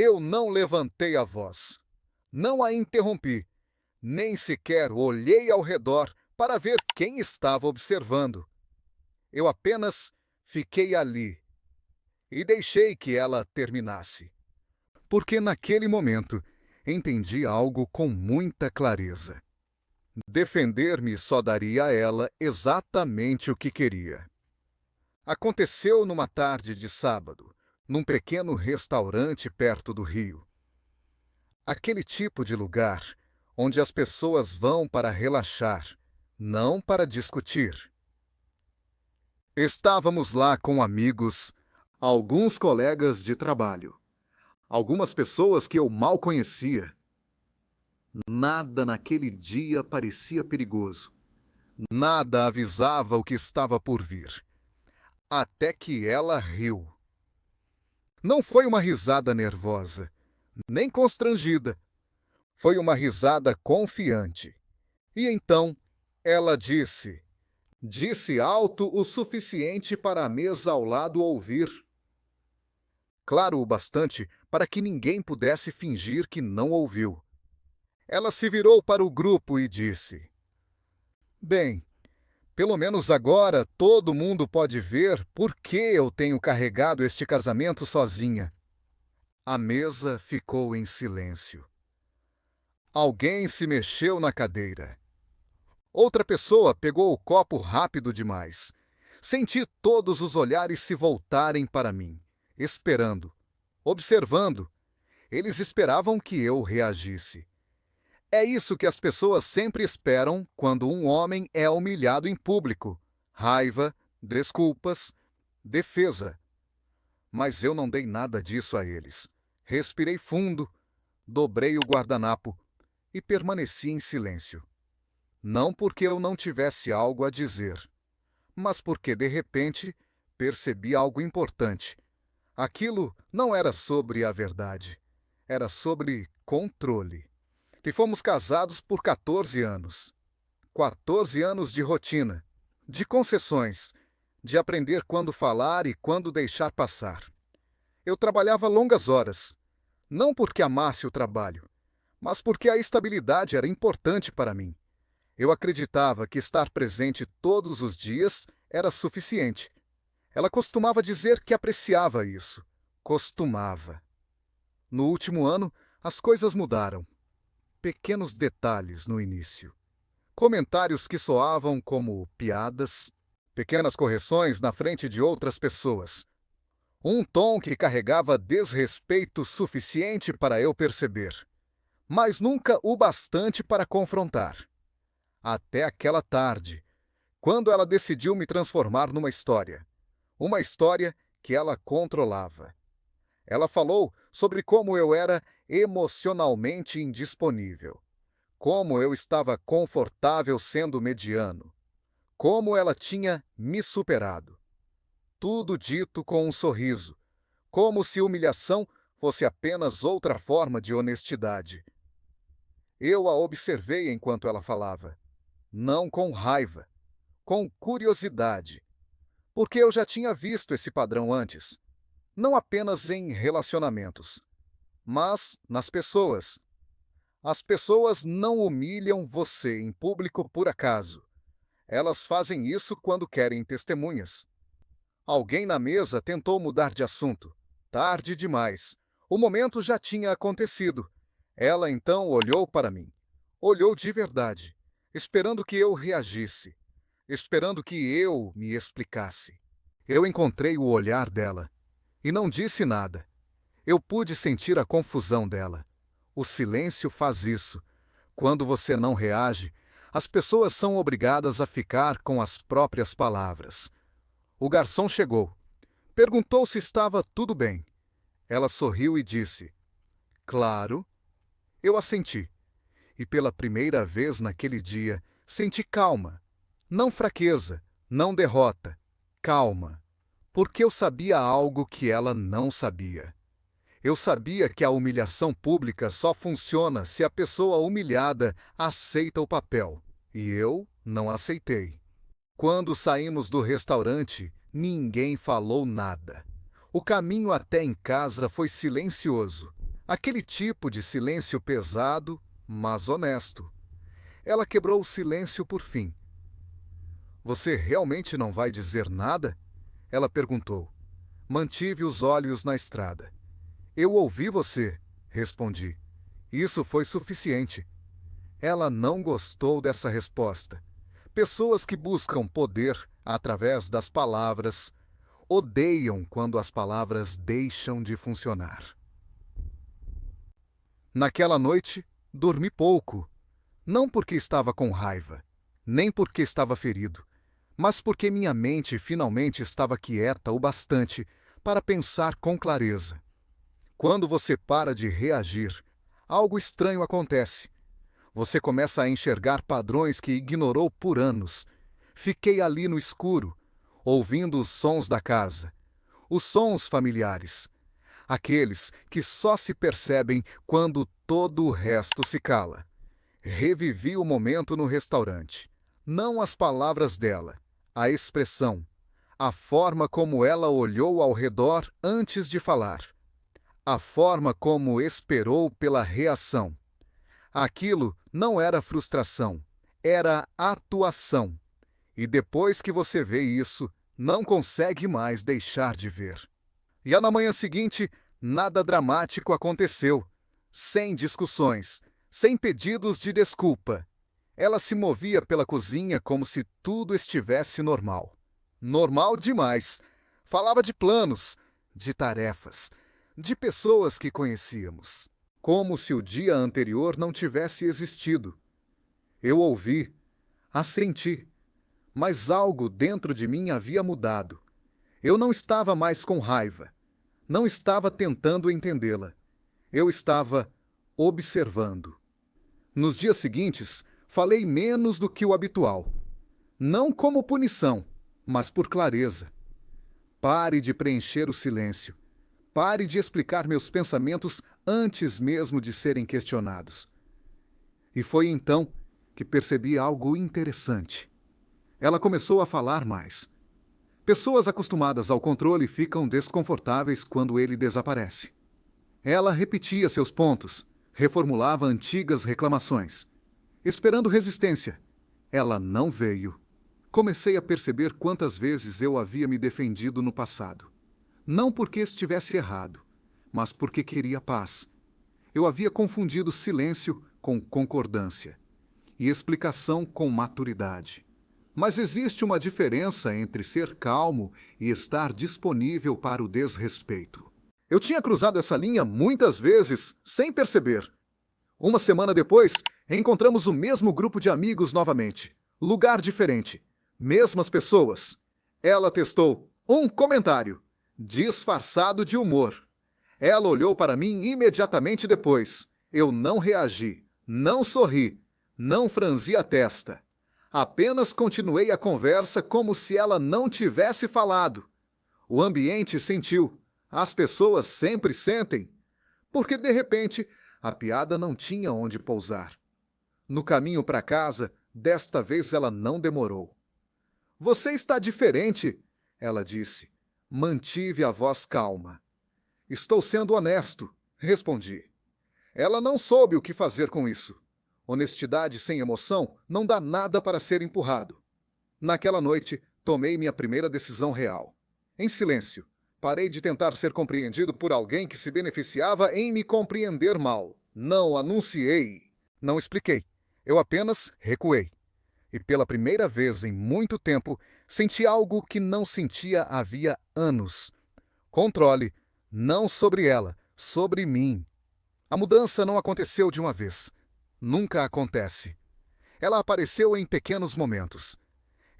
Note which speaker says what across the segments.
Speaker 1: Eu não levantei a voz, não a interrompi, nem sequer olhei ao redor para ver quem estava observando. Eu apenas fiquei ali e deixei que ela terminasse. Porque naquele momento entendi algo com muita clareza. Defender-me só daria a ela exatamente o que queria. Aconteceu numa tarde de sábado, num pequeno restaurante perto do rio. Aquele tipo de lugar onde as pessoas vão para relaxar, não para discutir. Estávamos lá com amigos, alguns colegas de trabalho, algumas pessoas que eu mal conhecia. Nada naquele dia parecia perigoso. Nada avisava o que estava por vir. Até que ela riu. Não foi uma risada nervosa, nem constrangida. Foi uma risada confiante. E então ela disse alto o suficiente para a mesa ao lado ouvir. Claro o bastante para que ninguém pudesse fingir que não ouviu. Ela se virou para o grupo e disse: Bem, pelo menos agora todo mundo pode ver por que eu tenho carregado este casamento sozinha. A mesa ficou em silêncio. Alguém se mexeu na cadeira. Outra pessoa pegou o copo rápido demais. Senti todos os olhares se voltarem para mim, esperando, observando. Eles esperavam que eu reagisse. É isso que as pessoas sempre esperam quando um homem é humilhado em público: raiva, desculpas, defesa. Mas eu não dei nada disso a eles. Respirei fundo, dobrei o guardanapo e permaneci em silêncio. Não porque eu não tivesse algo a dizer, mas porque, de repente, percebi algo importante. Aquilo não era sobre a verdade, era sobre controle. E fomos casados por 14 anos. 14 anos de rotina, de concessões, de aprender quando falar e quando deixar passar. Eu trabalhava longas horas, não porque amasse o trabalho, mas porque a estabilidade era importante para mim. Eu acreditava que estar presente todos os dias era suficiente. Ela costumava dizer que apreciava isso. Costumava. No último ano, as coisas mudaram. Pequenos detalhes no início. Comentários que soavam como piadas, pequenas correções na frente de outras pessoas. Um tom que carregava desrespeito suficiente para eu perceber, mas nunca o bastante para confrontar. Até aquela tarde, quando ela decidiu me transformar numa história. Uma história que ela controlava. Ela falou sobre como eu era emocionalmente indisponível, como eu estava confortável sendo mediano, como ela tinha me superado. Tudo dito com um sorriso, como se humilhação fosse apenas outra forma de honestidade. Eu a observei enquanto ela falava, não com raiva, com curiosidade, porque eu já tinha visto esse padrão antes, não apenas em relacionamentos, mas nas pessoas. As pessoas não humilham você em público por acaso. Elas fazem isso quando querem testemunhas. Alguém na mesa tentou mudar de assunto. Tarde demais. O momento já tinha acontecido. Ela então olhou para mim. Olhou de verdade, esperando que eu reagisse, esperando que eu me explicasse. Eu encontrei o olhar dela e não disse nada. Eu pude sentir a confusão dela. O silêncio faz isso. Quando você não reage, as pessoas são obrigadas a ficar com as próprias palavras. O garçom chegou. Perguntou se estava tudo bem. Ela sorriu e disse: Claro. Eu assenti. E pela primeira vez naquele dia, senti calma. Não fraqueza, não derrota. Calma. Porque eu sabia algo que ela não sabia. Eu sabia que a humilhação pública só funciona se a pessoa humilhada aceita o papel. E eu não aceitei. Quando saímos do restaurante, ninguém falou nada. O caminho até em casa foi silencioso. Aquele tipo de silêncio pesado, mas honesto. Ela quebrou o silêncio por fim. Você realmente não vai dizer nada? Ela perguntou. Mantive os olhos na estrada. Eu ouvi você, respondi. Isso foi suficiente. Ela não gostou dessa resposta. Pessoas que buscam poder através das palavras odeiam quando as palavras deixam de funcionar. Naquela noite, dormi pouco. Não porque estava com raiva, nem porque estava ferido, mas porque minha mente finalmente estava quieta o bastante para pensar com clareza. Quando você para de reagir, algo estranho acontece. Você começa a enxergar padrões que ignorou por anos. Fiquei ali no escuro, ouvindo os sons da casa, os sons familiares, aqueles que só se percebem quando todo o resto se cala. Revivi o momento no restaurante. Não as palavras dela, a expressão, a forma como ela olhou ao redor antes de falar, a forma como esperou pela reação. Aquilo não era frustração, era atuação. E depois que você vê isso, não consegue mais deixar de ver. E na manhã seguinte, nada dramático aconteceu. Sem discussões, sem pedidos de desculpa. Ela se movia pela cozinha como se tudo estivesse normal. Normal demais. Falava de planos, de tarefas, de pessoas que conhecíamos. Como se o dia anterior não tivesse existido. Eu ouvi, assenti, mas algo dentro de mim havia mudado. Eu não estava mais com raiva. Não estava tentando entendê-la. Eu estava observando. Nos dias seguintes, falei menos do que o habitual. Não como punição, mas por clareza. Pare de preencher o silêncio. Pare de explicar meus pensamentos antes mesmo de serem questionados. E foi então que percebi algo interessante. Ela começou a falar mais. Pessoas acostumadas ao controle ficam desconfortáveis quando ele desaparece. Ela repetia seus pontos, reformulava antigas reclamações. Esperando resistência. Ela não veio. Comecei a perceber quantas vezes eu havia me defendido no passado. Não porque estivesse errado, mas porque queria paz. Eu havia confundido silêncio com concordância e explicação com maturidade. Mas existe uma diferença entre ser calmo e estar disponível para o desrespeito. Eu tinha cruzado essa linha muitas vezes, sem perceber. Uma semana depois, encontramos o mesmo grupo de amigos novamente. Lugar diferente. Mesmas pessoas. Ela testou um comentário, disfarçado de humor. Ela olhou para mim imediatamente depois. Eu não reagi, não sorri, não franzi a testa. Apenas continuei a conversa como se ela não tivesse falado. O ambiente sentiu. As pessoas sempre sentem. Porque, de repente, a piada não tinha onde pousar. No caminho para casa, desta vez ela não demorou. Você está diferente, ela disse. Mantive a voz calma. Estou sendo honesto, respondi. Ela não soube o que fazer com isso. Honestidade sem emoção não dá nada para ser empurrado. Naquela noite, tomei minha primeira decisão real. Em silêncio, parei de tentar ser compreendido por alguém que se beneficiava em me compreender mal. Não anunciei. Não expliquei. Eu apenas recuei. E pela primeira vez em muito tempo, senti algo que não sentia havia anos. Controle, não sobre ela, sobre mim. A mudança não aconteceu de uma vez. Nunca acontece. Ela apareceu em pequenos momentos.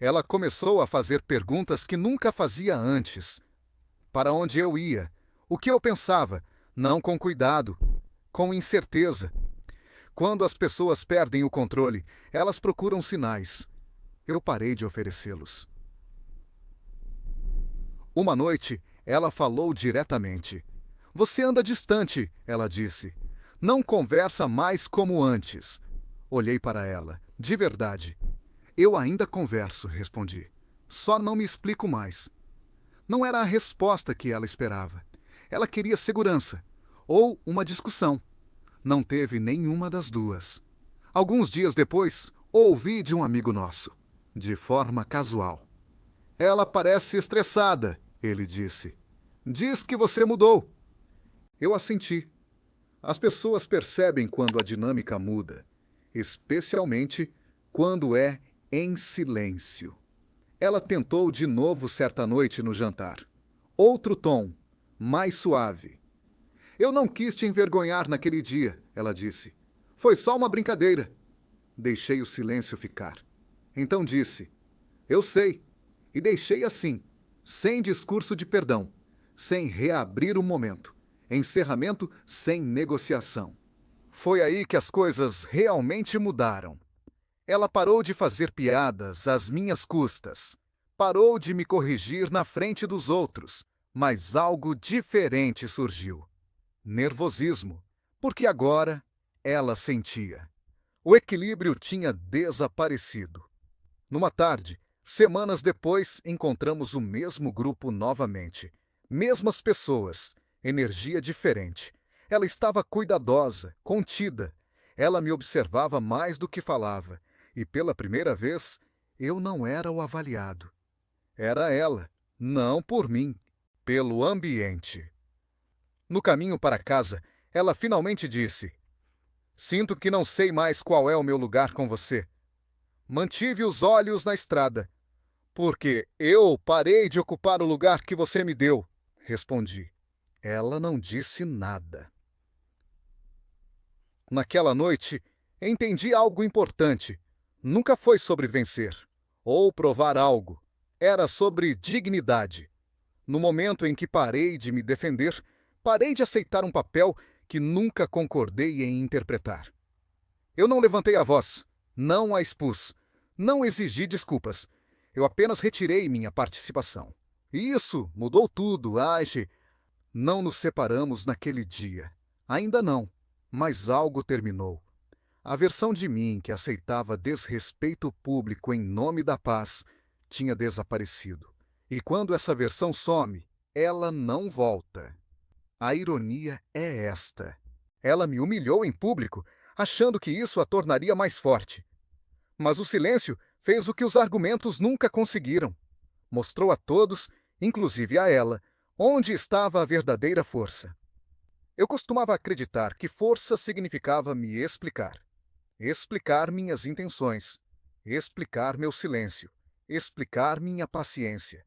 Speaker 1: Ela começou a fazer perguntas que nunca fazia antes. Para onde eu ia? O que eu pensava? Não com cuidado, com incerteza. Quando as pessoas perdem o controle, elas procuram sinais. Eu parei de oferecê-los. Uma noite, ela falou diretamente. Você anda distante, ela disse. Não conversa mais como antes. Olhei para ela. De verdade. Eu ainda converso, respondi. Só não me explico mais. Não era a resposta que ela esperava. Ela queria segurança. ou uma discussão. Não teve nenhuma das duas. Alguns dias depois, ouvi de um amigo nosso, de forma casual. Ela parece estressada, ele disse. Diz que você mudou. Eu assenti. As pessoas percebem quando a dinâmica muda, especialmente quando é em silêncio. Ela tentou de novo certa noite no jantar. Outro tom, mais suave. Eu não quis te envergonhar naquele dia, ela disse. Foi só uma brincadeira. Deixei o silêncio ficar. Então disse, eu sei. E deixei assim, sem discurso de perdão, sem reabrir o momento, encerramento sem negociação. Foi aí que as coisas realmente mudaram. Ela parou de fazer piadas às minhas custas. Parou de me corrigir na frente dos outros, mas algo diferente surgiu. Nervosismo, porque agora ela sentia. O equilíbrio tinha desaparecido. Numa tarde, semanas depois, encontramos o mesmo grupo novamente. Mesmas pessoas, energia diferente. Ela estava cuidadosa, contida. Ela me observava mais do que falava. E pela primeira vez, eu não era o avaliado. Era ela, não por mim, pelo ambiente. No caminho para casa, ela finalmente disse: Sinto que não sei mais qual é o meu lugar com você. Mantive os olhos na estrada, porque eu parei de ocupar o lugar que você me deu, respondi. Ela não disse nada. Naquela noite, entendi algo importante. Nunca foi sobre vencer ou provar algo. Era sobre dignidade. No momento em que parei de me defender, parei de aceitar um papel que nunca concordei em interpretar. Eu não levantei a voz, não a expus, não exigi desculpas. Eu apenas retirei minha participação. E isso mudou tudo, Age. Não nos separamos naquele dia. Ainda não, mas algo terminou. A versão de mim que aceitava desrespeito público em nome da paz tinha desaparecido. E quando essa versão some, ela não volta. A ironia é esta. Ela me humilhou em público, achando que isso a tornaria mais forte. Mas o silêncio fez o que os argumentos nunca conseguiram. Mostrou a todos, inclusive a ela, onde estava a verdadeira força. Eu costumava acreditar que força significava me explicar. Explicar minhas intenções. Explicar meu silêncio. Explicar minha paciência.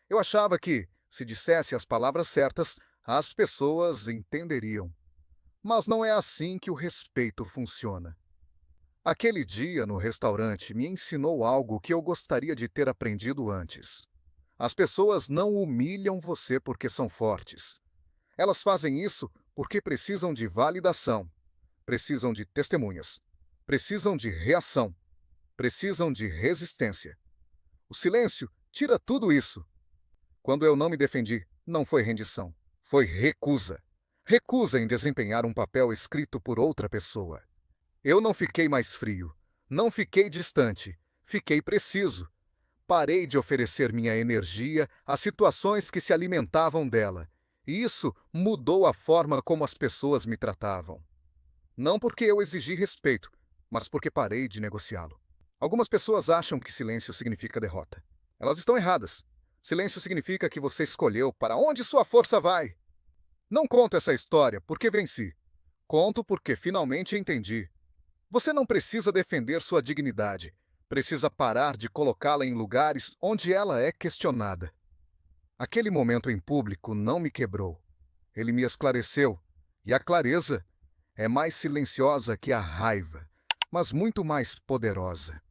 Speaker 1: Eu achava que, se dissesse as palavras certas, as pessoas entenderiam. Mas não é assim que o respeito funciona. Aquele dia no restaurante me ensinou algo que eu gostaria de ter aprendido antes. As pessoas não humilham você porque são fortes. Elas fazem isso porque precisam de validação, precisam de testemunhas, precisam de reação, precisam de resistência. O silêncio tira tudo isso. Quando eu não me defendi, não foi rendição, foi recusa. Recusa em desempenhar um papel escrito por outra pessoa. Eu não fiquei mais frio, não fiquei distante, fiquei preciso. Parei de oferecer minha energia a situações que se alimentavam dela. E isso mudou a forma como as pessoas me tratavam. Não porque eu exigi respeito, mas porque parei de negociá-lo. Algumas pessoas acham que silêncio significa derrota. Elas estão erradas. Silêncio significa que você escolheu para onde sua força vai. Não conto essa história porque venci. Conto porque finalmente entendi. Você não precisa defender sua dignidade. Precisa parar de colocá-la em lugares onde ela é questionada. Aquele momento em público não me quebrou. Ele me esclareceu. E a clareza é mais silenciosa que a raiva, mas muito mais poderosa.